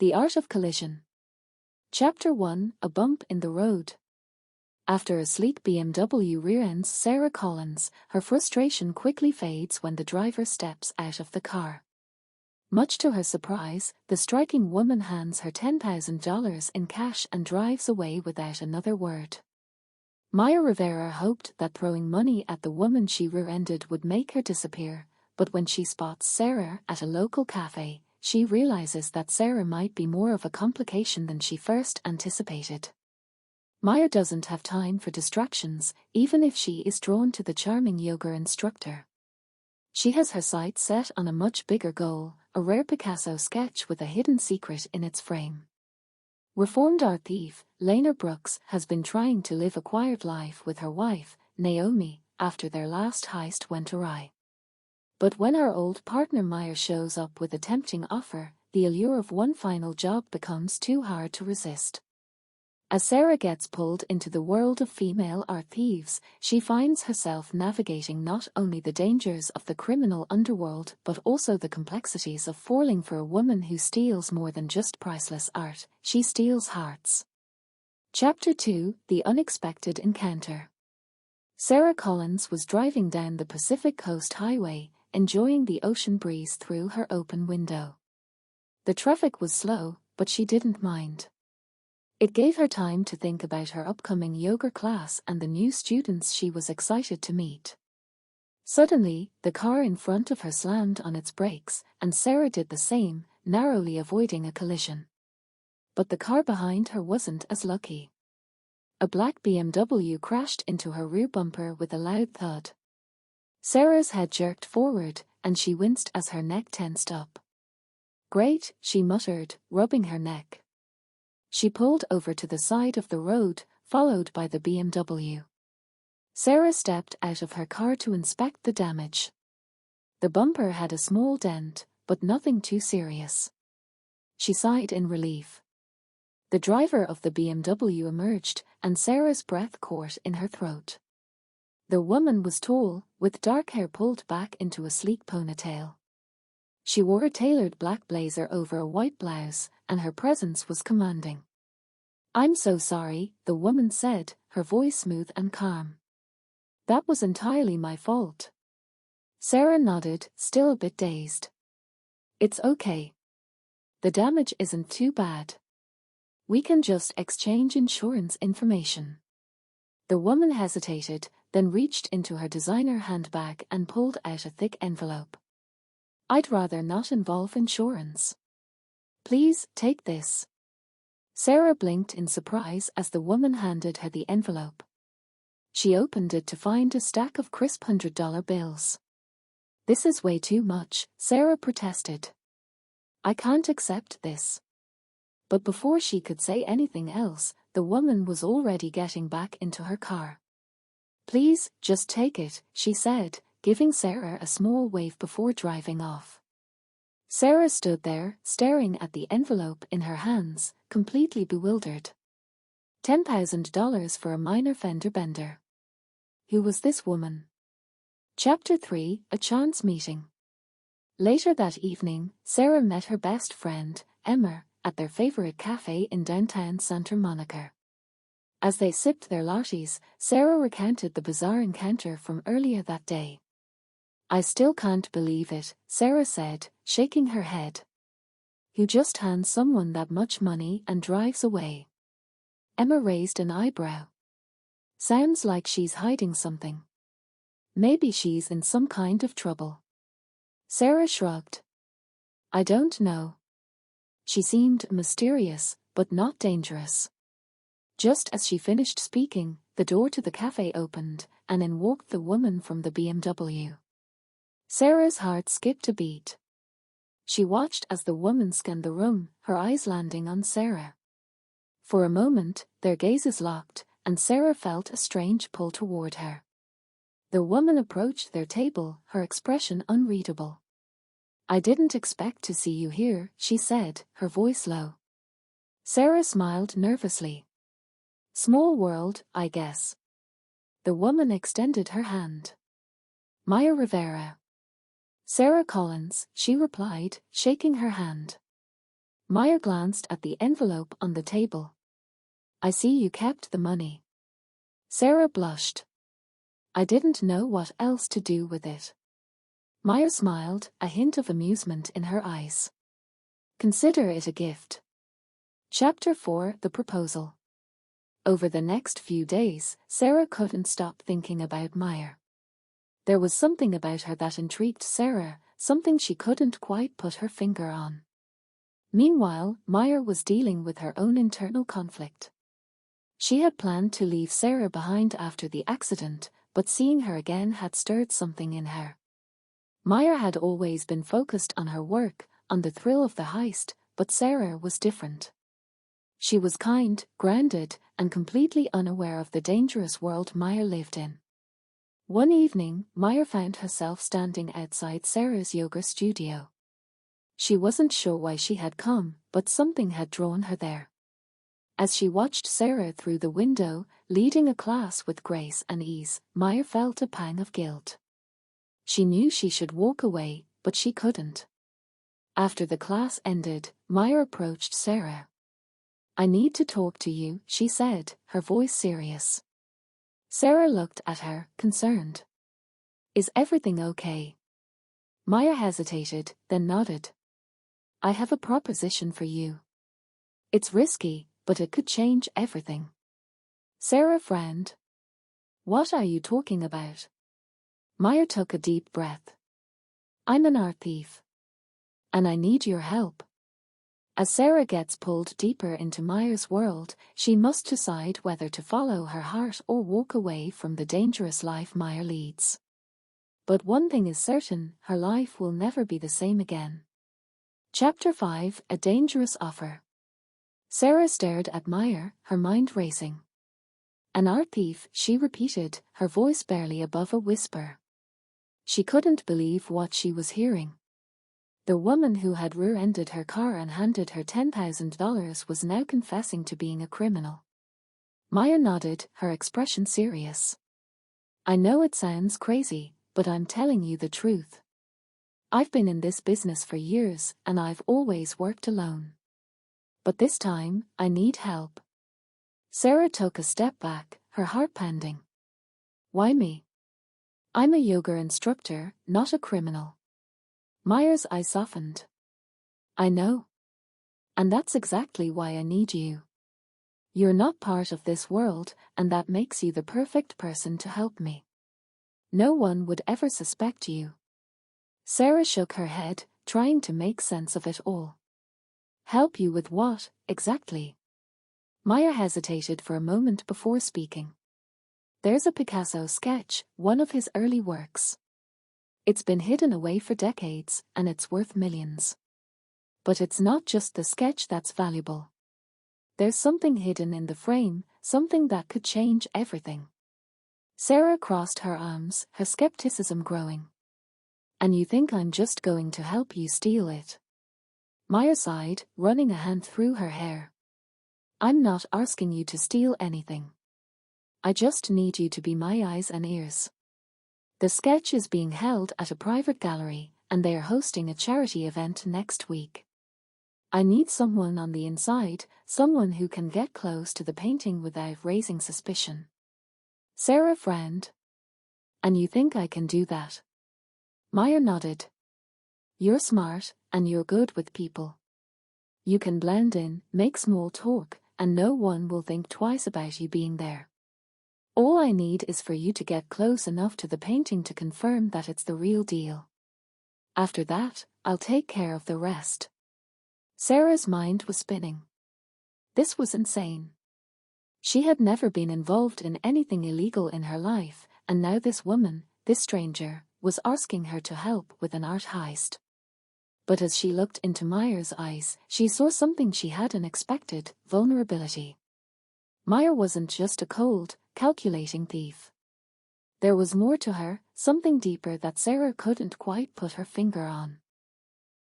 The Art of Collision. Chapter 1: A Bump in the Road. After a sleek BMW rear-ends Sarah Collins, her frustration quickly fades when the driver steps out of the car. Much to her surprise, the striking woman hands her $10,000 in cash and drives away without another word. Maya Rivera hoped that throwing money at the woman she rear-ended would make her disappear, but when she spots Sarah at a local cafe, she realizes that Sarah might be more of a complication than she first anticipated. Maya doesn't have time for distractions, even if she is drawn to the charming yoga instructor. She has her sights set on a much bigger goal, a rare Picasso sketch with a hidden secret in its frame. Reformed art thief, Lena Brooks, has been trying to live a quiet life with her wife, Naomi, after their last heist went awry. But when her old partner Maya shows up with a tempting offer, the allure of one final job becomes too hard to resist. As Sarah gets pulled into the world of female art thieves, she finds herself navigating not only the dangers of the criminal underworld but also the complexities of falling for a woman who steals more than just priceless art. She steals hearts. Chapter 2: The Unexpected Encounter. Sarah Collins was driving down the Pacific Coast Highway, enjoying the ocean breeze through her open window. The traffic was slow, but she didn't mind. It gave her time to think about her upcoming yoga class and the new students she was excited to meet. Suddenly, the car in front of her slammed on its brakes, and Sarah did the same, narrowly avoiding a collision. But the car behind her wasn't as lucky. A black BMW crashed into her rear bumper with a loud thud. Sarah's head jerked forward, and she winced as her neck tensed up. "Great," she muttered, rubbing her neck. She pulled over to the side of the road, followed by the BMW. Sarah stepped out of her car to inspect the damage. The bumper had a small dent, but nothing too serious. She sighed in relief. The driver of the BMW emerged, and Sarah's breath caught in her throat. The woman was tall, with dark hair pulled back into a sleek ponytail. She wore a tailored black blazer over a white blouse, and her presence was commanding. "I'm so sorry," the woman said, her voice smooth and calm. "That was entirely my fault." Sarah nodded, still a bit dazed. "It's okay. The damage isn't too bad. We can just exchange insurance information." The woman hesitated, then reached into her designer handbag and pulled out a thick envelope. "I'd rather not involve insurance. Please, take this." Sarah blinked in surprise as the woman handed her the envelope. She opened it to find a stack of crisp $100 bills. "This is way too much," Sarah protested. "I can't accept this." But before she could say anything else, the woman was already getting back into her car. "Please, just take it," she said, giving Sarah a small wave before driving off. Sarah stood there, staring at the envelope in her hands, completely bewildered. $10,000 for a minor fender bender. Who was this woman? Chapter 3: A Chance Meeting. Later that evening, Sarah met her best friend, Emma, at their favorite cafe in downtown Santa Monica. As they sipped their lattes, Sarah recounted the bizarre encounter from earlier that day. "I still can't believe it," Sarah said, shaking her head. "Who just hands someone that much money and drives away?" Emma raised an eyebrow. "Sounds like she's hiding something. Maybe she's in some kind of trouble." Sarah shrugged. "I don't know. She seemed mysterious, but not dangerous." Just as she finished speaking, the door to the cafe opened, and in walked the woman from the BMW. Sarah's heart skipped a beat. She watched as the woman scanned the room, her eyes landing on Sarah. For a moment, their gazes locked, and Sarah felt a strange pull toward her. The woman approached their table, her expression unreadable. "I didn't expect to see you here," she said, her voice low. Sarah smiled nervously. "Small world, I guess." The woman extended her hand. "Maya Rivera." "Sarah Collins," she replied, shaking her hand. Maya glanced at the envelope on the table. I see you kept the money. Sarah blushed. I didn't know what else to do with it. Maya smiled, a hint of amusement in her eyes. Consider it a gift. Chapter 4: The Proposal. Over the next few days, Sarah couldn't stop thinking about Maya. There was something about her that intrigued Sarah, something she couldn't quite put her finger on. Meanwhile, Maya was dealing with her own internal conflict. She had planned to leave Sarah behind after the accident, but seeing her again had stirred something in her. Maya had always been focused on her work, on the thrill of the heist, but Sarah was different. She was kind, grounded, and completely unaware of the dangerous world Maya lived in. One evening, Maya found herself standing outside Sarah's yoga studio. She wasn't sure why she had come, but something had drawn her there. As she watched Sarah through the window, leading a class with grace and ease, Maya felt a pang of guilt. She knew she should walk away, but she couldn't. After the class ended, Maya approached Sarah. I need to talk to you, she said, her voice serious. Sarah looked at her, concerned. Is everything okay? Maya hesitated, then nodded. I have a proposition for you. It's risky, but it could change everything. Sarah frowned. What are you talking about? Maya took a deep breath. I'm an art thief. And I need your help. As Sarah gets pulled deeper into Maya's world, she must decide whether to follow her heart or walk away from the dangerous life Maya leads. But one thing is certain, her life will never be the same again. Chapter 5: A Dangerous Offer. Sarah stared at Maya, her mind racing. An art thief, she repeated, her voice barely above a whisper. She couldn't believe what she was hearing. The woman who had rear-ended her car and handed her $10,000 was now confessing to being a criminal. Maya nodded, her expression serious. I know it sounds crazy, but I'm telling you the truth. I've been in this business for years, and I've always worked alone. But this time, I need help. Sarah took a step back, her heart pounding. Why me? I'm a yoga instructor, not a criminal. Maya's eyes softened. I know. And that's exactly why I need you. You're not part of this world, and that makes you the perfect person to help me. No one would ever suspect you. Sarah shook her head, trying to make sense of it all. Help you with what, exactly? Maya hesitated for a moment before speaking. There's a Picasso sketch, one of his early works. It's been hidden away for decades, and it's worth millions. But it's not just the sketch that's valuable. There's something hidden in the frame, something that could change everything. Sarah crossed her arms, her skepticism growing. And you think I'm just going to help you steal it? Maya sighed, running a hand through her hair. I'm not asking you to steal anything. I just need you to be my eyes and ears. The sketch is being held at a private gallery, and they are hosting a charity event next week. I need someone on the inside, someone who can get close to the painting without raising suspicion. Sarah frowned. And you think I can do that? Maya nodded. You're smart, and you're good with people. You can blend in, make small talk, and no one will think twice about you being there. All I need is for you to get close enough to the painting to confirm that it's the real deal. After that, I'll take care of the rest. Sarah's mind was spinning. This was insane. She had never been involved in anything illegal in her life, and now this woman, this stranger, was asking her to help with an art heist. But as she looked into Maya's eyes, she saw something she hadn't expected: vulnerability. Maya wasn't just a cold, calculating thief. There was more to her, something deeper that Sarah couldn't quite put her finger on.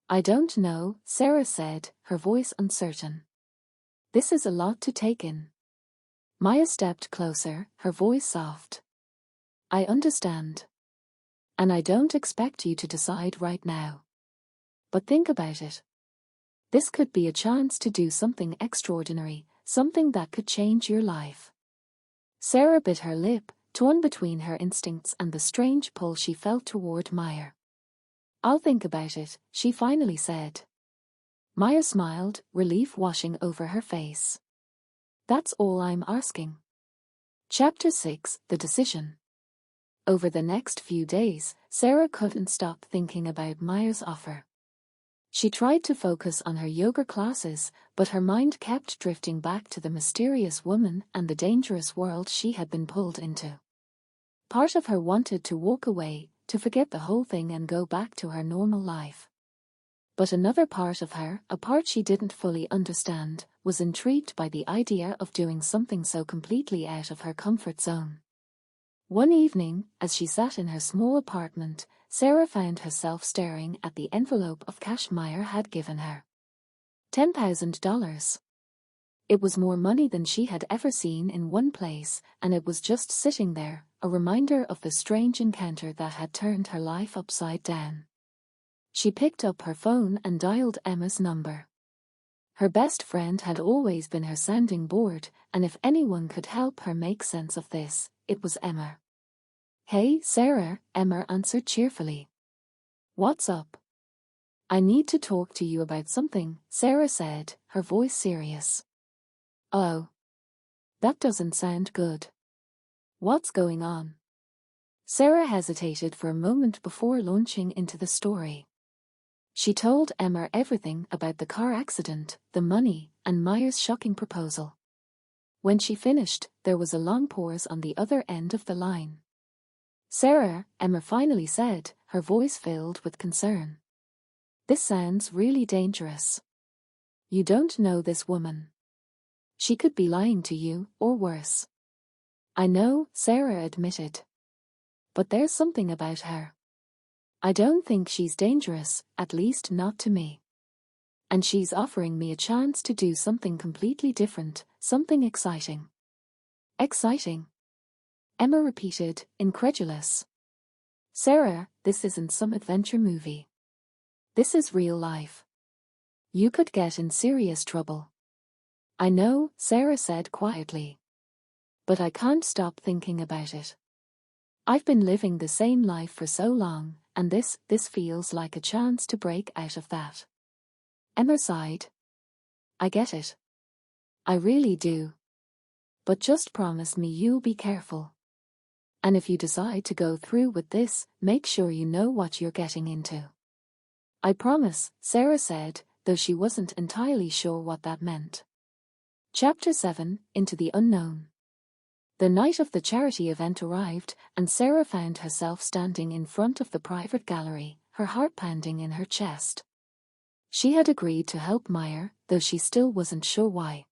I don't know, Sarah said, her voice uncertain. This is a lot to take in. Maya stepped closer, her voice soft. I understand. And I don't expect you to decide right now. But think about it. This could be a chance to do something extraordinary, something that could change your life. Sarah bit her lip, torn between her instincts and the strange pull she felt toward Meyer. "I'll think about it," she finally said. Meyer smiled, relief washing over her face. "That's all I'm asking." Chapter 6: The Decision. Over the next few days, Sarah couldn't stop thinking about Meyer's offer. She tried to focus on her yoga classes, but her mind kept drifting back to the mysterious woman and the dangerous world she had been pulled into. Part of her wanted to walk away, to forget the whole thing and go back to her normal life. But another part of her, a part she didn't fully understand, was intrigued by the idea of doing something so completely out of her comfort zone. One evening, as she sat in her small apartment, Sarah found herself staring at the envelope of cash Meyer had given her. $10,000. It was more money than she had ever seen in one place, and it was just sitting there, a reminder of the strange encounter that had turned her life upside down. She picked up her phone and dialed Emma's number. Her best friend had always been her sounding board, and if anyone could help her make sense of this, it was Emma. "Hey, Sarah," Emma answered cheerfully. "What's up?" "I need to talk to you about something," Sarah said, her voice serious. "Oh. That doesn't sound good. What's going on?" Sarah hesitated for a moment before launching into the story. She told Emma everything about the car accident, the money, and Meyer's shocking proposal. When she finished, there was a long pause on the other end of the line. "Sarah," Emma finally said, her voice filled with concern. "This sounds really dangerous. You don't know this woman. She could be lying to you, or worse." "I know," Sarah admitted. "But there's something about her. I don't think she's dangerous, at least not to me. And she's offering me a chance to do something completely different, something exciting." "Exciting?" Emma repeated, incredulous. "Sarah, this isn't some adventure movie. This is real life. You could get in serious trouble." "I know," Sarah said quietly. "But I can't stop thinking about it. I've been living the same life for so long, and this feels like a chance to break out of that." Emma sighed. "I get it. I really do. But just promise me you'll be careful. And if you decide to go through with this, make sure you know what you're getting into." "I promise," Sarah said, though she wasn't entirely sure what that meant. Chapter 7: Into the Unknown. The night of the charity event arrived, and Sarah found herself standing in front of the private gallery, her heart pounding in her chest. She had agreed to help Meyer, though she still wasn't sure why.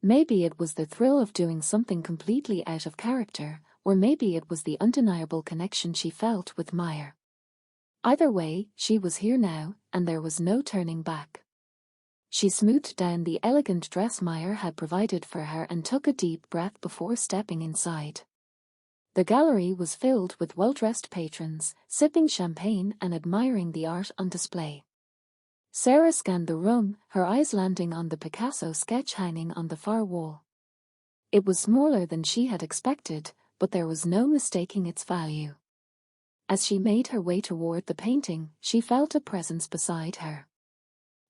Maybe it was the thrill of doing something completely out of character, or maybe it was the undeniable connection she felt with Meyer. Either way, she was here now, and there was no turning back. She smoothed down the elegant dress Meyer had provided for her and took a deep breath before stepping inside. The gallery was filled with well-dressed patrons, sipping champagne and admiring the art on display. Sarah scanned the room, her eyes landing on the Picasso sketch hanging on the far wall. It was smaller than she had expected, but there was no mistaking its value. As she made her way toward the painting, she felt a presence beside her.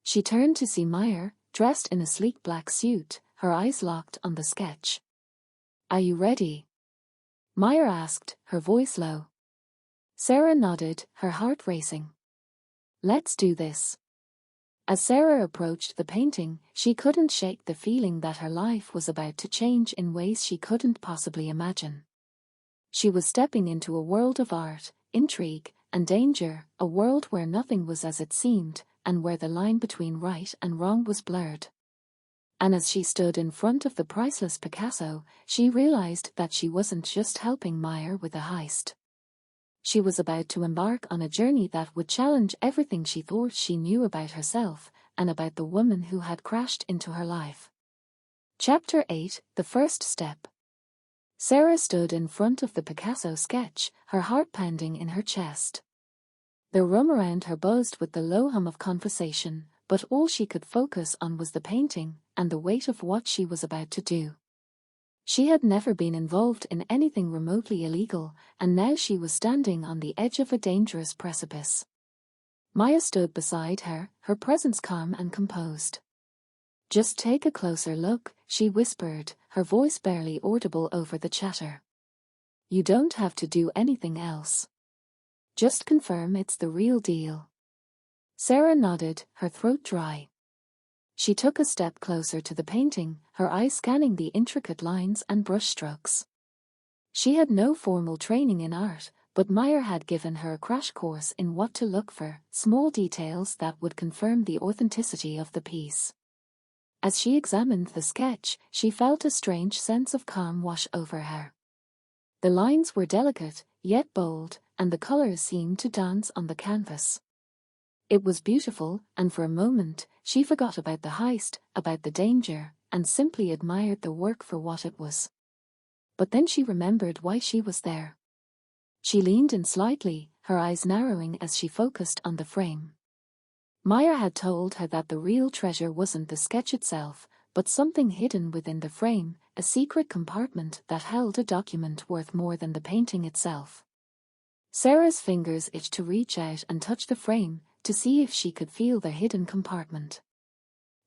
She turned to see Meyer, dressed in a sleek black suit, her eyes locked on the sketch. "Are you ready?" Meyer asked, her voice low. Sarah nodded, her heart racing. "Let's do this." As Sarah approached the painting, she couldn't shake the feeling that her life was about to change in ways she couldn't possibly imagine. She was stepping into a world of art, intrigue, and danger, a world where nothing was as it seemed, and where the line between right and wrong was blurred. And as she stood in front of the priceless Picasso, she realized that she wasn't just helping Meyer with a heist. She was about to embark on a journey that would challenge everything she thought she knew about herself, and about the woman who had crashed into her life. Chapter 8: The First Step. Sarah stood in front of the Picasso sketch, her heart pounding in her chest. The room around her buzzed with the low hum of conversation, but all she could focus on was the painting and the weight of what she was about to do. She had never been involved in anything remotely illegal, and now she was standing on the edge of a dangerous precipice. Maya stood beside her, her presence calm and composed. "Just take a closer look," she whispered, her voice barely audible over the chatter. "You don't have to do anything else. Just confirm it's the real deal." Sarah nodded, her throat dry. She took a step closer to the painting, her eyes scanning the intricate lines and brushstrokes. She had no formal training in art, but Meyer had given her a crash course in what to look for, small details that would confirm the authenticity of the piece. As she examined the sketch, she felt a strange sense of calm wash over her. The lines were delicate, yet bold, and the colors seemed to dance on the canvas. It was beautiful, and for a moment, she forgot about the heist, about the danger, and simply admired the work for what it was. But then she remembered why she was there. She leaned in slightly, her eyes narrowing as she focused on the frame. Meyer had told her that the real treasure wasn't the sketch itself, but something hidden within the frame, a secret compartment that held a document worth more than the painting itself. Sarah's fingers itched to reach out and touch the frame, to see if she could feel the hidden compartment.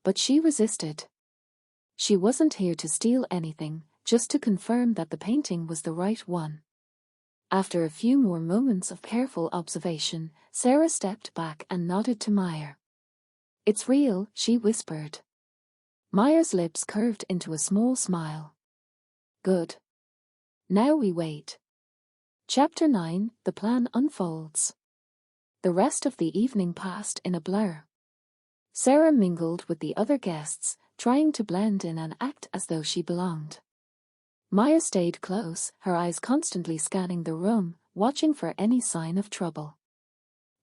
But she resisted. She wasn't here to steal anything, just to confirm that the painting was the right one. After a few more moments of careful observation, Sarah stepped back and nodded to Meyer. "It's real," she whispered. Meyer's lips curved into a small smile. "Good. Now we wait." Chapter 9, The Plan Unfolds. The rest of the evening passed in a blur. Sarah mingled with the other guests, trying to blend in and act as though she belonged. Maya stayed close, her eyes constantly scanning the room, watching for any sign of trouble.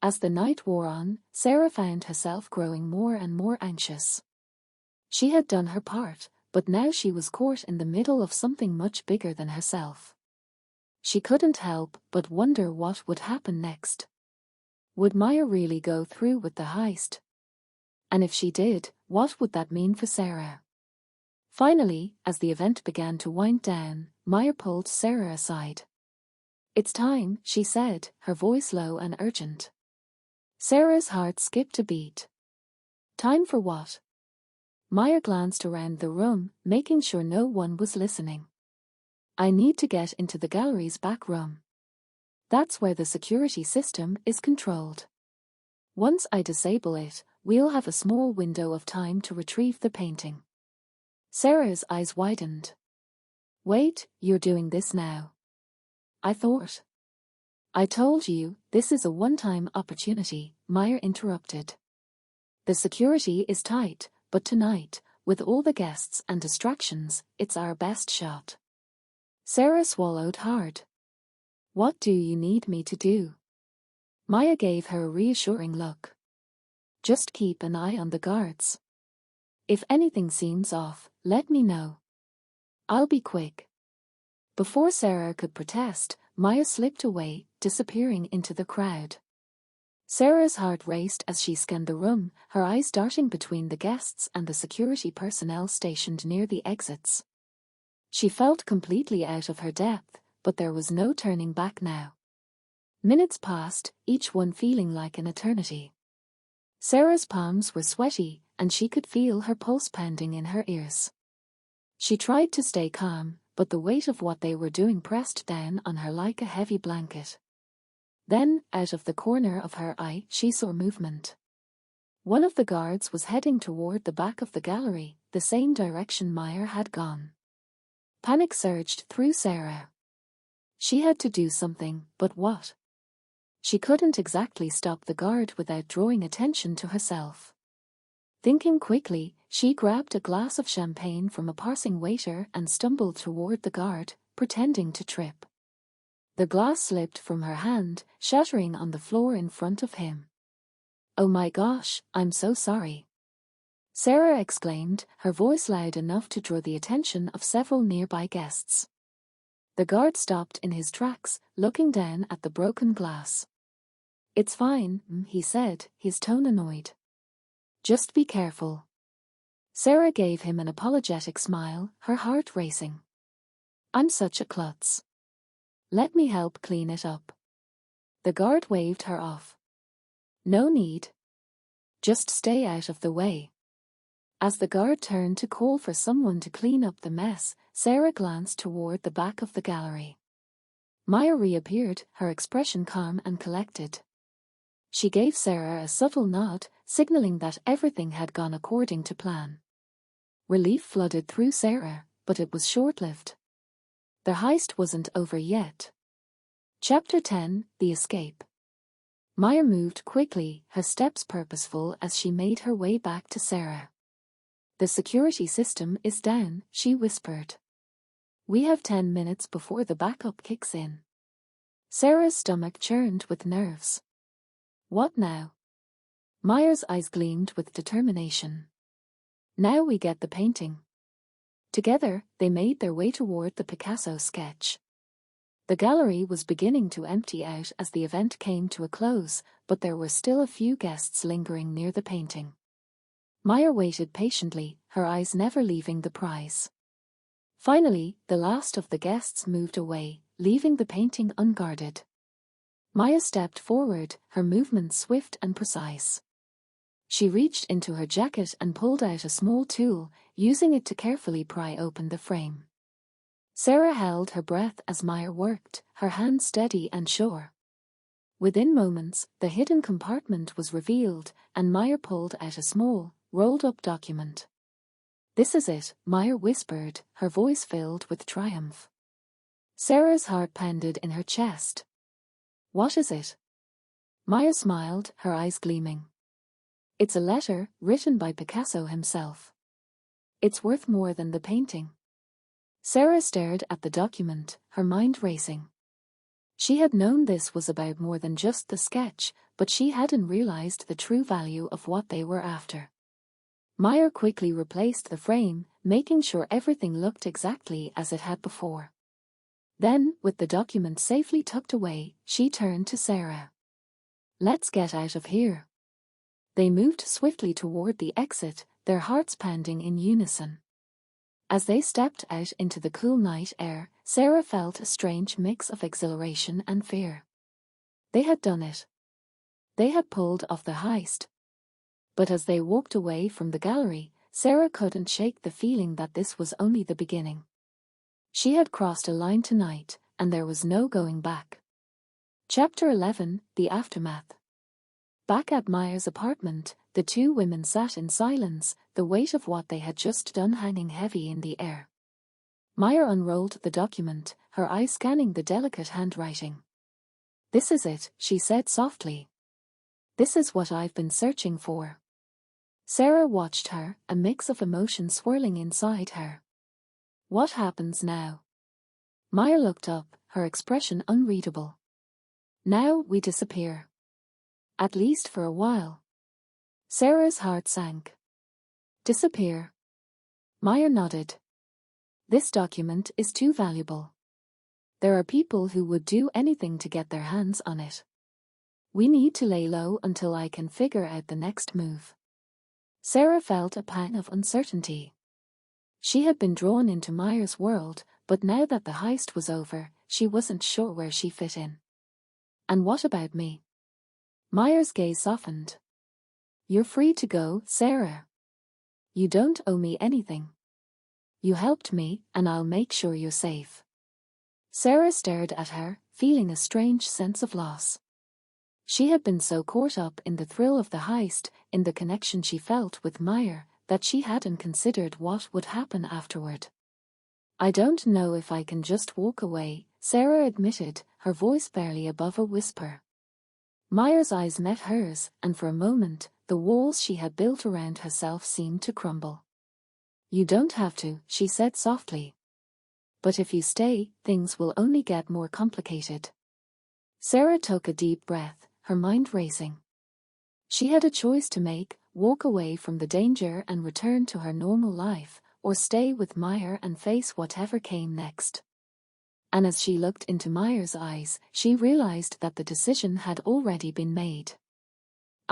As the night wore on, Sarah found herself growing more and more anxious. She had done her part, but now she was caught in the middle of something much bigger than herself. She couldn't help but wonder what would happen next. Would Maya really go through with the heist? And if she did, what would that mean for Sarah? Finally, as the event began to wind down, Maya pulled Sarah aside. "It's time," she said, her voice low and urgent. Sarah's heart skipped a beat. "Time for what?" Maya glanced around the room, making sure no one was listening. "I need to get into the gallery's back room. That's where the security system is controlled. Once I disable it, we'll have a small window of time to retrieve the painting." Sarah's eyes widened. "Wait, you're doing this now?" "I thought." "I told you, this is a one-time opportunity," Meyer interrupted. "The security is tight, but tonight, with all the guests and distractions, it's our best shot." Sarah swallowed hard. "What do you need me to do?" Maya gave her a reassuring look. "Just keep an eye on the guards. If anything seems off, let me know. I'll be quick." Before Sarah could protest, Maya slipped away, disappearing into the crowd. Sarah's heart raced as she scanned the room, her eyes darting between the guests and the security personnel stationed near the exits. She felt completely out of her depth, but there was no turning back now. Minutes passed, each one feeling like an eternity. Sarah's palms were sweaty, and she could feel her pulse pounding in her ears. She tried to stay calm, but the weight of what they were doing pressed down on her like a heavy blanket. Then, out of the corner of her eye, she saw movement. One of the guards was heading toward the back of the gallery, the same direction Meyer had gone. Panic surged through Sarah. She had to do something, but what? She couldn't exactly stop the guard without drawing attention to herself. Thinking quickly, she grabbed a glass of champagne from a passing waiter and stumbled toward the guard, pretending to trip. The glass slipped from her hand, shattering on the floor in front of him. "Oh my gosh, I'm so sorry," Sarah exclaimed, her voice loud enough to draw the attention of several nearby guests. The guard stopped in his tracks, looking down at the broken glass. "It's fine," he said, his tone annoyed. Just be careful. Sarah gave him an apologetic smile, her heart racing. I'm such a klutz. Let me help clean it up. The guard waved her off. No need. Just stay out of the way. As the guard turned to call for someone to clean up the mess, Sarah glanced toward the back of the gallery. Maya reappeared, her expression calm and collected. She gave Sarah a subtle nod, signaling that everything had gone according to plan. Relief flooded through Sarah, but it was short-lived. The heist wasn't over yet. Chapter 10: The Escape. Maya moved quickly, her steps purposeful as she made her way back to Sarah. The security system is down, she whispered. We have 10 minutes before the backup kicks in. Sarah's stomach churned with nerves. What now? Maya's eyes gleamed with determination. Now we get the painting. Together, they made their way toward the Picasso sketch. The gallery was beginning to empty out as the event came to a close, but there were still a few guests lingering near the painting. Maya waited patiently, her eyes never leaving the prize. Finally, the last of the guests moved away, leaving the painting unguarded. Maya stepped forward, her movements swift and precise. She reached into her jacket and pulled out a small tool, using it to carefully pry open the frame. Sarah held her breath as Maya worked, her hands steady and sure. Within moments, the hidden compartment was revealed, and Maya pulled out a small, rolled-up document. This is it, Maya whispered, her voice filled with triumph. Sarah's heart pounded in her chest. What is it? Maya smiled, her eyes gleaming. It's a letter, written by Picasso himself. It's worth more than the painting. Sarah stared at the document, her mind racing. She had known this was about more than just the sketch, but she hadn't realized the true value of what they were after. Maya quickly replaced the frame, making sure everything looked exactly as it had before. Then, with the document safely tucked away, she turned to Sarah. Let's get out of here. They moved swiftly toward the exit, their hearts pounding in unison. As they stepped out into the cool night air, Sarah felt a strange mix of exhilaration and fear. They had done it. They had pulled off the heist. But as they walked away from the gallery, Sarah couldn't shake the feeling that this was only the beginning. She had crossed a line tonight, and there was no going back. Chapter 11: The Aftermath. Back at Maya's apartment, the two women sat in silence, the weight of what they had just done hanging heavy in the air. Maya unrolled the document, her eyes scanning the delicate handwriting. This is it, she said softly. This is what I've been searching for. Sarah watched her, a mix of emotion swirling inside her. What happens now? Maya looked up, her expression unreadable. Now we disappear. At least for a while. Sarah's heart sank. Disappear. Maya nodded. This document is too valuable. There are people who would do anything to get their hands on it. We need to lay low until I can figure out the next move. Sarah felt a pang of uncertainty. She had been drawn into Maya's world, but now that the heist was over, she wasn't sure where she fit in. And what about me? Maya's gaze softened. You're free to go, Sarah. You don't owe me anything. You helped me, and I'll make sure you're safe. Sarah stared at her, feeling a strange sense of loss. She had been so caught up in the thrill of the heist, in the connection she felt with Maya, that she hadn't considered what would happen afterward. I don't know if I can just walk away, Sarah admitted, her voice barely above a whisper. Maya's eyes met hers, and for a moment, the walls she had built around herself seemed to crumble. You don't have to, she said softly. But if you stay, things will only get more complicated. Sarah took a deep breath, her mind racing. She had a choice to make: walk away from the danger and return to her normal life, or stay with Maya and face whatever came next. And as she looked into Maya's eyes, she realized that the decision had already been made.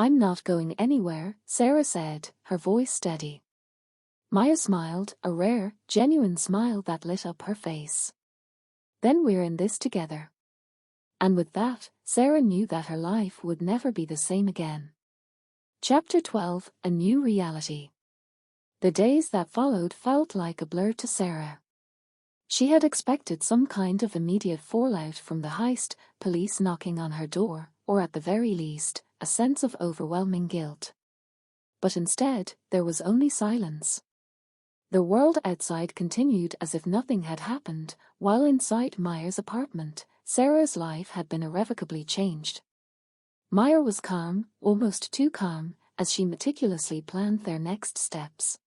"I'm not going anywhere," Sarah said, her voice steady. Maya smiled, a rare, genuine smile that lit up her face. "Then we're in this together." And with that, Sarah knew that her life would never be the same again. Chapter 12: A New Reality. The days that followed felt like a blur to Sarah. She had expected some kind of immediate fallout from the heist, police knocking on her door, or at the very least, a sense of overwhelming guilt. But instead, there was only silence. The world outside continued as if nothing had happened, while inside Maya's apartment, Sarah's life had been irrevocably changed. Maya was calm, almost too calm, as she meticulously planned their next steps.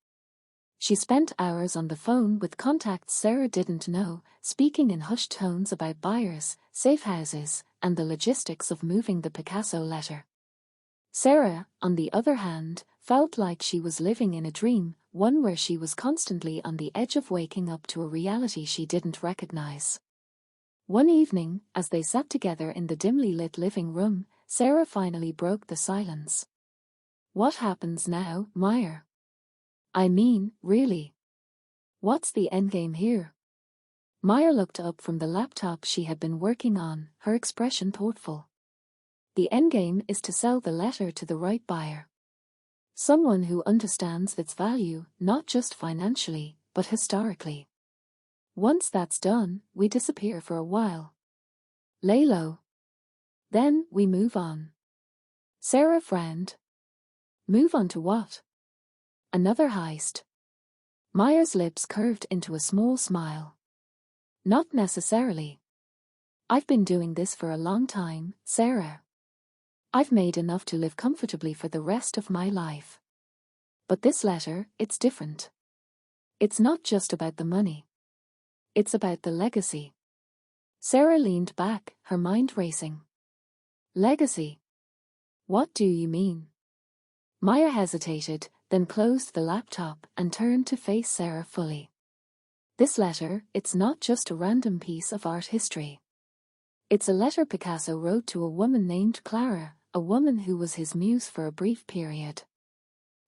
She spent hours on the phone with contacts Sarah didn't know, speaking in hushed tones about buyers, safe houses, and the logistics of moving the Picasso letter. Sarah, on the other hand, felt like she was living in a dream, one where she was constantly on the edge of waking up to a reality she didn't recognize. One evening, as they sat together in the dimly lit living room, Sarah finally broke the silence. "What happens now, Maya? I mean, really. What's the endgame here?" Maya looked up from the laptop she had been working on, her expression thoughtful. "The endgame is to sell the letter to the right buyer. Someone who understands its value, not just financially, but historically. Once that's done, we disappear for a while. Lay low. Then we move on." Sarah frowned. "Move on to what? Another heist?" Maya's lips curved into a small smile. "Not necessarily. I've been doing this for a long time, Sarah. I've made enough to live comfortably for the rest of my life. But this letter, it's different. It's not just about the money. It's about the legacy." Sarah leaned back, her mind racing. "Legacy? What do you mean?" Maya hesitated, then closed the laptop and turned to face Sarah fully. "This letter, it's not just a random piece of art history. It's a letter Picasso wrote to a woman named Clara, a woman who was his muse for a brief period.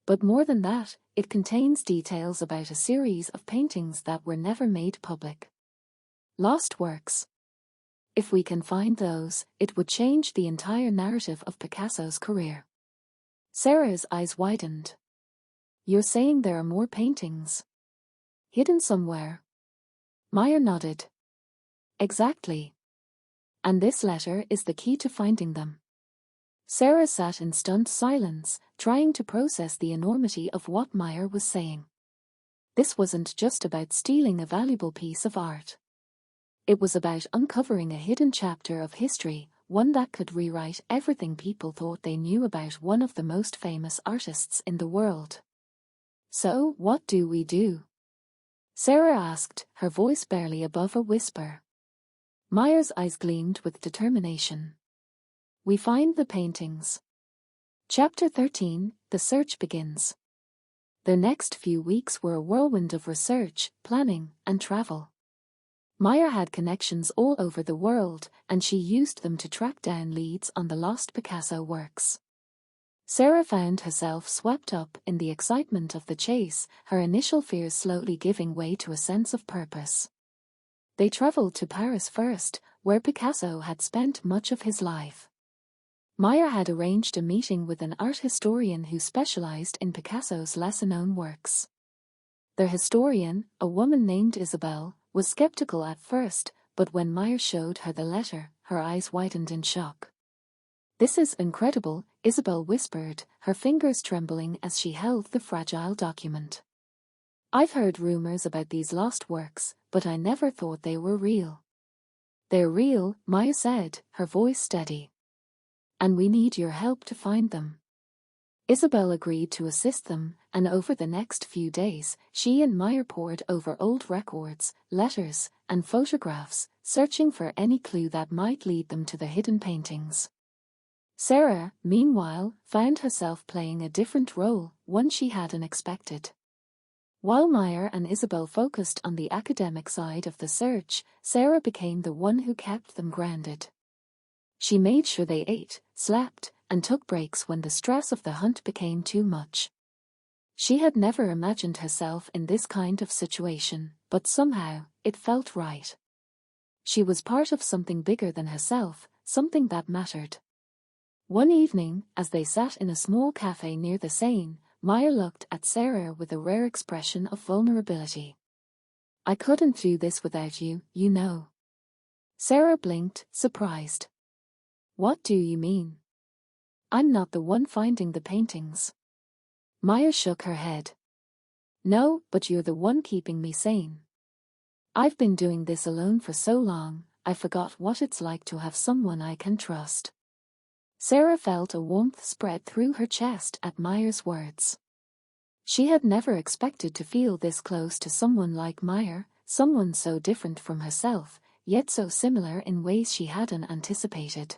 But more than that, it contains details about a series of paintings that were never made public. Lost works. If we can find those, it would change the entire narrative of Picasso's career." Sarah's eyes widened. "You're saying there are more paintings? Hidden somewhere?" Maya nodded. "Exactly. And this letter is the key to finding them." Sarah sat in stunned silence, trying to process the enormity of what Maya was saying. This wasn't just about stealing a valuable piece of art. It was about uncovering a hidden chapter of history, one that could rewrite everything people thought they knew about one of the most famous artists in the world. "So, what do we do?" Sarah asked, her voice barely above a whisper. Maya's eyes gleamed with determination. "We find the paintings." Chapter 13: The Search Begins. The next few weeks were a whirlwind of research, planning, and travel. Maya had connections all over the world, and she used them to track down leads on the lost Picasso works. Sarah found herself swept up in the excitement of the chase, her initial fears slowly giving way to a sense of purpose. They traveled to Paris first, where Picasso had spent much of his life. Maya had arranged a meeting with an art historian who specialized in Picasso's lesser-known works. The historian, a woman named Isabel, was skeptical at first, but when Maya showed her the letter, her eyes widened in shock. "This is incredible," Isabel whispered, her fingers trembling as she held the fragile document. "I've heard rumors about these lost works, but I never thought they were real." "They're real," Maya said, her voice steady. "And we need your help to find them." Isabel agreed to assist them, and over the next few days, she and Maya pored over old records, letters, and photographs, searching for any clue that might lead them to the hidden paintings. Sarah, meanwhile, found herself playing a different role, one she hadn't expected. While Maya and Isabel focused on the academic side of the search, Sarah became the one who kept them grounded. She made sure they ate, slept, and took breaks when the stress of the hunt became too much. She had never imagined herself in this kind of situation, but somehow, it felt right. She was part of something bigger than herself, something that mattered. One evening, as they sat in a small cafe near the Seine, Maya looked at Sarah with a rare expression of vulnerability. "I couldn't do this without you, you know." Sarah blinked, surprised. "What do you mean? I'm not the one finding the paintings." Maya shook her head. "No, but you're the one keeping me sane. I've been doing this alone for so long, I forgot what it's like to have someone I can trust." Sarah felt a warmth spread through her chest at Maya's words. She had never expected to feel this close to someone like Maya, someone so different from herself, yet so similar in ways she hadn't anticipated.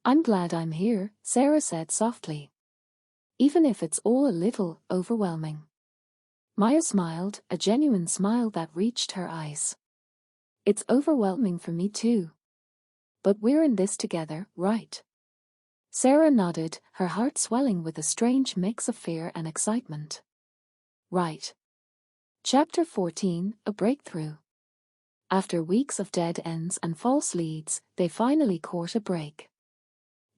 "I'm glad I'm here," Sarah said softly. "Even if it's all a little overwhelming." Maya smiled, a genuine smile that reached her eyes. "It's overwhelming for me too. But we're in this together, right?" Sarah nodded, her heart swelling with a strange mix of fear and excitement. "Right." Chapter 14, A Breakthrough. After weeks of dead ends and false leads, they finally caught a break.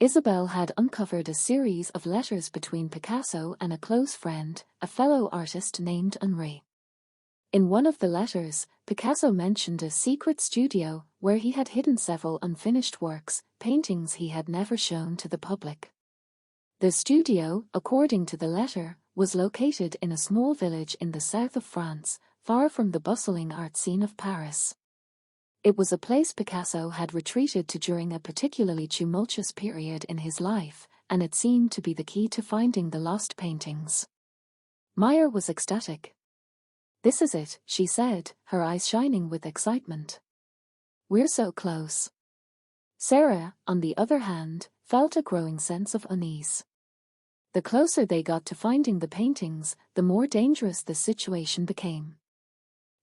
Isabelle had uncovered a series of letters between Picasso and a close friend, a fellow artist named Henri. In one of the letters, Picasso mentioned a secret studio where he had hidden several unfinished works, paintings he had never shown to the public. The studio, according to the letter, was located in a small village in the south of France, far from the bustling art scene of Paris. It was a place Picasso had retreated to during a particularly tumultuous period in his life, and it seemed to be the key to finding the lost paintings. Maya was ecstatic. "This is it," she said, her eyes shining with excitement. "We're so close." Sarah, on the other hand, felt a growing sense of unease. The closer they got to finding the paintings, the more dangerous the situation became.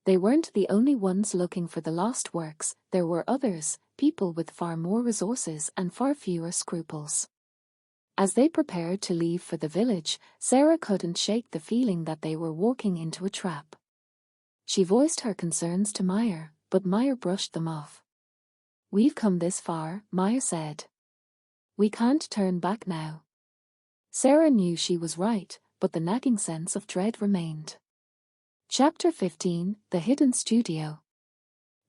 They weren't the only ones looking for the lost works, there were others, people with far more resources and far fewer scruples. As they prepared to leave for the village, Sarah couldn't shake the feeling that they were walking into a trap. She voiced her concerns to Maya, but Maya brushed them off. "We've come this far," Maya said. "We can't turn back now." Sarah knew she was right, but the nagging sense of dread remained. Chapter 15, The Hidden Studio.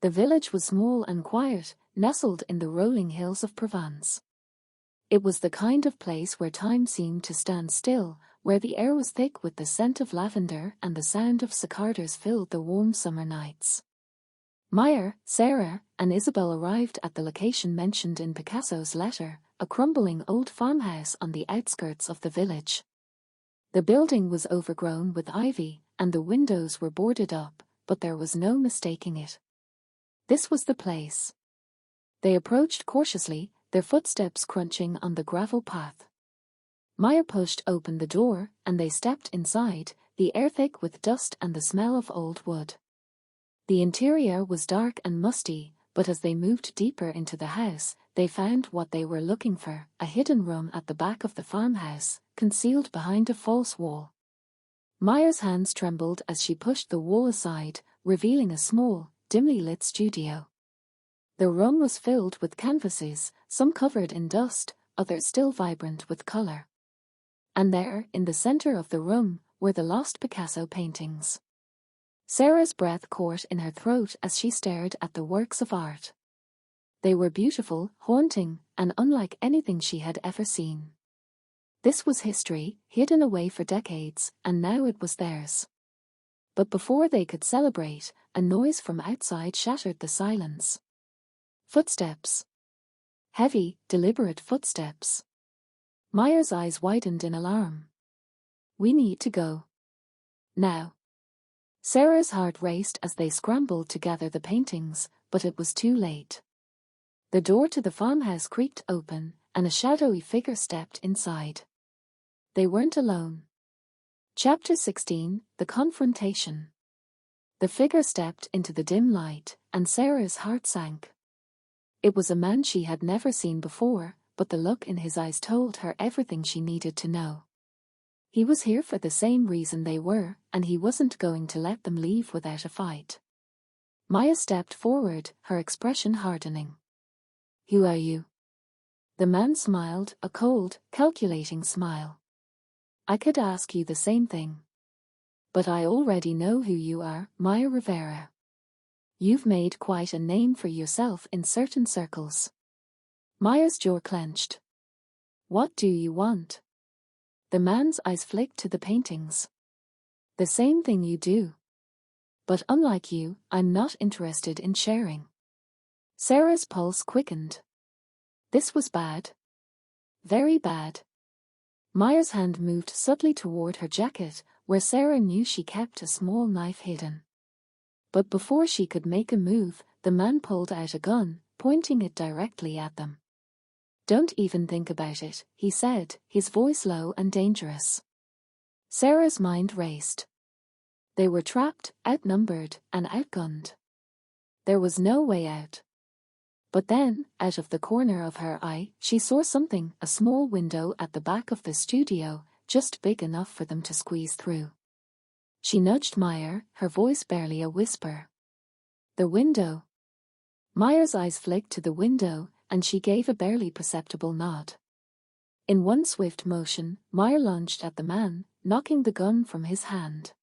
The village was small and quiet, nestled in the rolling hills of Provence. It was the kind of place where time seemed to stand still, where the air was thick with the scent of lavender and the sound of cicadas filled the warm summer nights. Maya, Sarah, and Isabelle arrived at the location mentioned in Picasso's letter, a crumbling old farmhouse on the outskirts of the village. The building was overgrown with ivy, and the windows were boarded up, but there was no mistaking it. This was the place. They approached cautiously, their footsteps crunching on the gravel path. Maya pushed open the door, and they stepped inside, the air thick with dust and the smell of old wood. The interior was dark and musty, but as they moved deeper into the house, they found what they were looking for, a hidden room at the back of the farmhouse, concealed behind a false wall. Maya's hands trembled as she pushed the wall aside, revealing a small, dimly lit studio. The room was filled with canvases, some covered in dust, others still vibrant with color. And there, in the center of the room, were the lost Picasso paintings. Sarah's breath caught in her throat as she stared at the works of art. They were beautiful, haunting, and unlike anything she had ever seen. This was history, hidden away for decades, and now it was theirs. But before they could celebrate, a noise from outside shattered the silence. Footsteps. Heavy, deliberate footsteps. Maya's eyes widened in alarm. "We need to go. Now." Sarah's heart raced as they scrambled to gather the paintings, but it was too late. The door to the farmhouse creaked open, and a shadowy figure stepped inside. They weren't alone. Chapter 16, The Confrontation. The figure stepped into the dim light, and Sarah's heart sank. It was a man she had never seen before, but the look in his eyes told her everything she needed to know. He was here for the same reason they were, and he wasn't going to let them leave without a fight. Maya stepped forward, her expression hardening. "Who are you?" The man smiled, a cold, calculating smile. "I could ask you the same thing. But I already know who you are, Maya Rivera. You've made quite a name for yourself in certain circles." Maya's jaw clenched. "What do you want?" The man's eyes flicked to the paintings. "The same thing you do. But unlike you, I'm not interested in sharing." Sarah's pulse quickened. This was bad. Very bad. Maya's hand moved subtly toward her jacket, where Sarah knew she kept a small knife hidden. But before she could make a move, the man pulled out a gun, pointing it directly at them. "Don't even think about it," he said, his voice low and dangerous. Sarah's mind raced. They were trapped, outnumbered, and outgunned. There was no way out. But then, out of the corner of her eye, she saw something, a small window at the back of the studio, just big enough for them to squeeze through. She nudged Maya, her voice barely a whisper. "The window." Maya's eyes flicked to the window, and she gave a barely perceptible nod. In one swift motion, Maya lunged at the man, knocking the gun from his hand.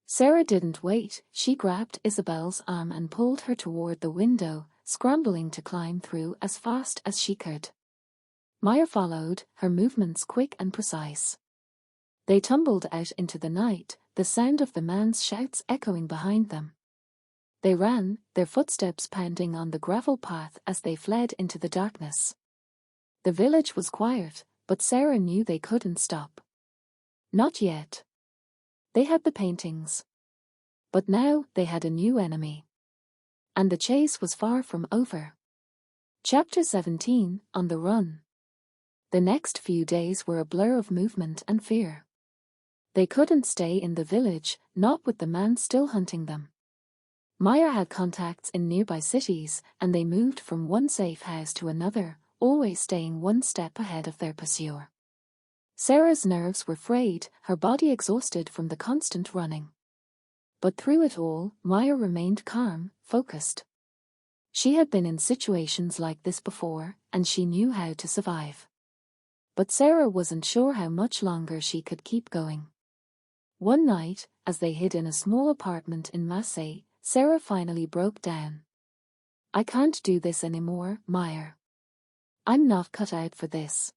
Sarah didn't wait, she grabbed Isabel's arm and pulled her toward the window, scrambling to climb through as fast as she could. Maya followed, her movements quick and precise. They tumbled out into the night, the sound of the man's shouts echoing behind them. They ran, their footsteps pounding on the gravel path as they fled into the darkness. The village was quiet, but Sarah knew they couldn't stop. Not yet. They had the paintings. But now they had a new enemy. And the chase was far from over. Chapter 17, On the Run. The next few days were a blur of movement and fear. They couldn't stay in the village, not with the man still hunting them. Maya had contacts in nearby cities, and they moved from one safe house to another, always staying one step ahead of their pursuer. Sarah's nerves were frayed, her body exhausted from the constant running. But through it all, Maya remained calm, focused. She had been in situations like this before, and she knew how to survive. But Sarah wasn't sure how much longer she could keep going. One night, as they hid in a small apartment in Marseille, Sarah finally broke down. "I can't do this anymore, Maya. I'm not cut out for this."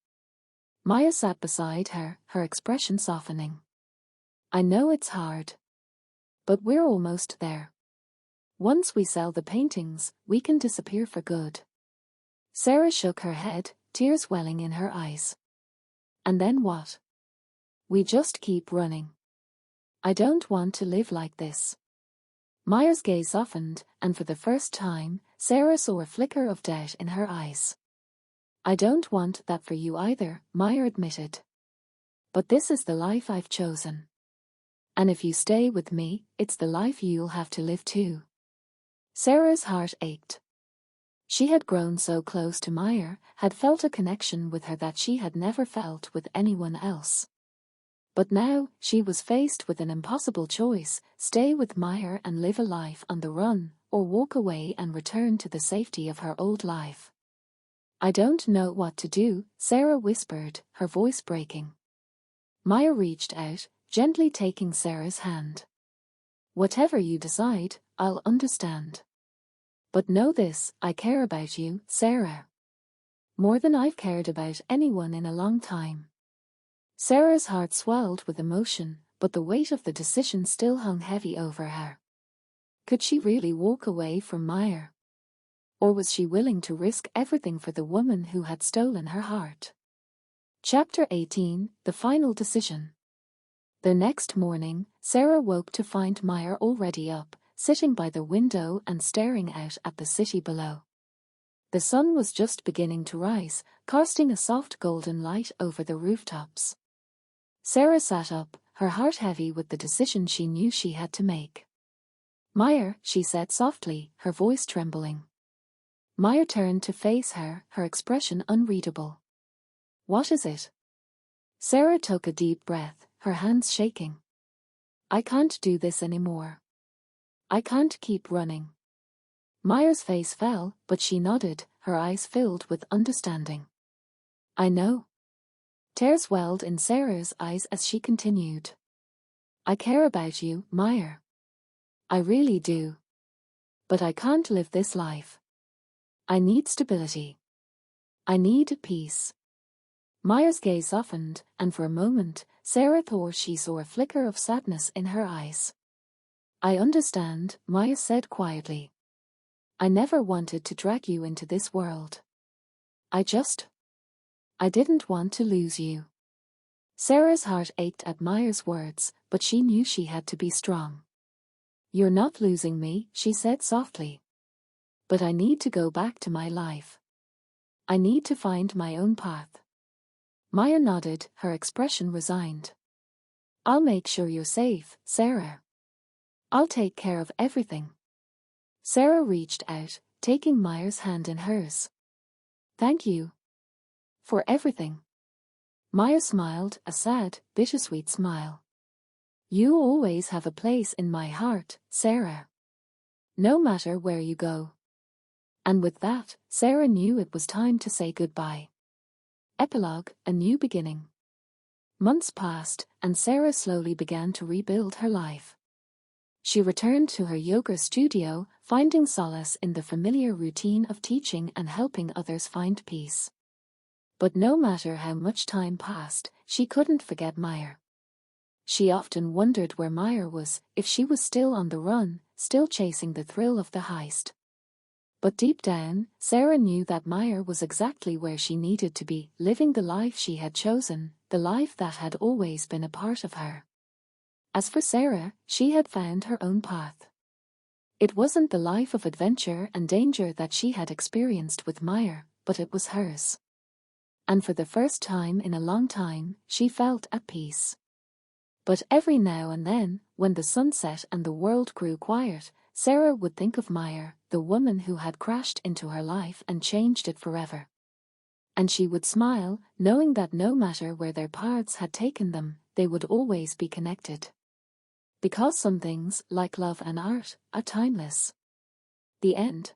Maya sat beside her, her expression softening. "I know it's hard. But we're almost there. Once we sell the paintings, we can disappear for good." Sarah shook her head, tears welling in her eyes. "And then what?" "We just keep running. I don't want to live like this." Maya's gaze softened, and for the first time, Sarah saw a flicker of doubt in her eyes. "I don't want that for you either," Maya admitted. "But this is the life I've chosen. And if you stay with me, it's the life you'll have to live too." Sarah's heart ached. She had grown so close to Maya, had felt a connection with her that she had never felt with anyone else. But now, she was faced with an impossible choice: stay with Maya and live a life on the run, or walk away and return to the safety of her old life. "I don't know what to do," Sarah whispered, her voice breaking. Maya reached out, gently taking Sarah's hand. "Whatever you decide, I'll understand. But know this, I care about you, Sarah. More than I've cared about anyone in a long time." Sarah's heart swelled with emotion, but the weight of the decision still hung heavy over her. Could she really walk away from Maya? Or was she willing to risk everything for the woman who had stolen her heart? Chapter 18, The Final Decision. The next morning, Sarah woke to find Maya already up, sitting by the window and staring out at the city below. The sun was just beginning to rise, casting a soft golden light over the rooftops. Sarah sat up, her heart heavy with the decision she knew she had to make. "Maya," she said softly, her voice trembling. Maya turned to face her, her expression unreadable. What is it? Sarah took a deep breath, her hands shaking. I can't do this anymore. I can't keep running. Myers' face fell, but she nodded, her eyes filled with understanding. I know. Tears welled in Sarah's eyes as she continued. I care about you, Meyer. I really do. But I can't live this life. I need stability. I need peace. Meyer's gaze softened, and for a moment, Sarah thought she saw a flicker of sadness in her eyes. I understand, Meyer said quietly. I never wanted to drag you into this world. I didn't want to lose you. Sarah's heart ached at Meyer's words, but she knew she had to be strong. You're not losing me, she said softly. But I need to go back to my life. I need to find my own path. Meyer nodded, her expression resigned. I'll make sure you're safe, Sarah. I'll take care of everything. Sarah reached out, taking Meyer's hand in hers. Thank you. For everything. Meyer smiled, a sad, bittersweet smile. You always have a place in my heart, Sarah. No matter where you go. And with that, Sarah knew it was time to say goodbye. Epilogue, a new beginning. Months passed, and Sarah slowly began to rebuild her life. She returned to her yoga studio, finding solace in the familiar routine of teaching and helping others find peace. But no matter how much time passed, she couldn't forget Meyer. She often wondered where Meyer was, if she was still on the run, still chasing the thrill of the heist. But deep down, Sarah knew that Meyer was exactly where she needed to be, living the life she had chosen, the life that had always been a part of her. As for Sarah, she had found her own path. It wasn't the life of adventure and danger that she had experienced with Meyer, but it was hers. And for the first time in a long time, she felt at peace. But every now and then, when the sun set and the world grew quiet, Sarah would think of Meyer, the woman who had crashed into her life and changed it forever. And she would smile, knowing that no matter where their paths had taken them, they would always be connected. Because some things, like love and art, are timeless. The end.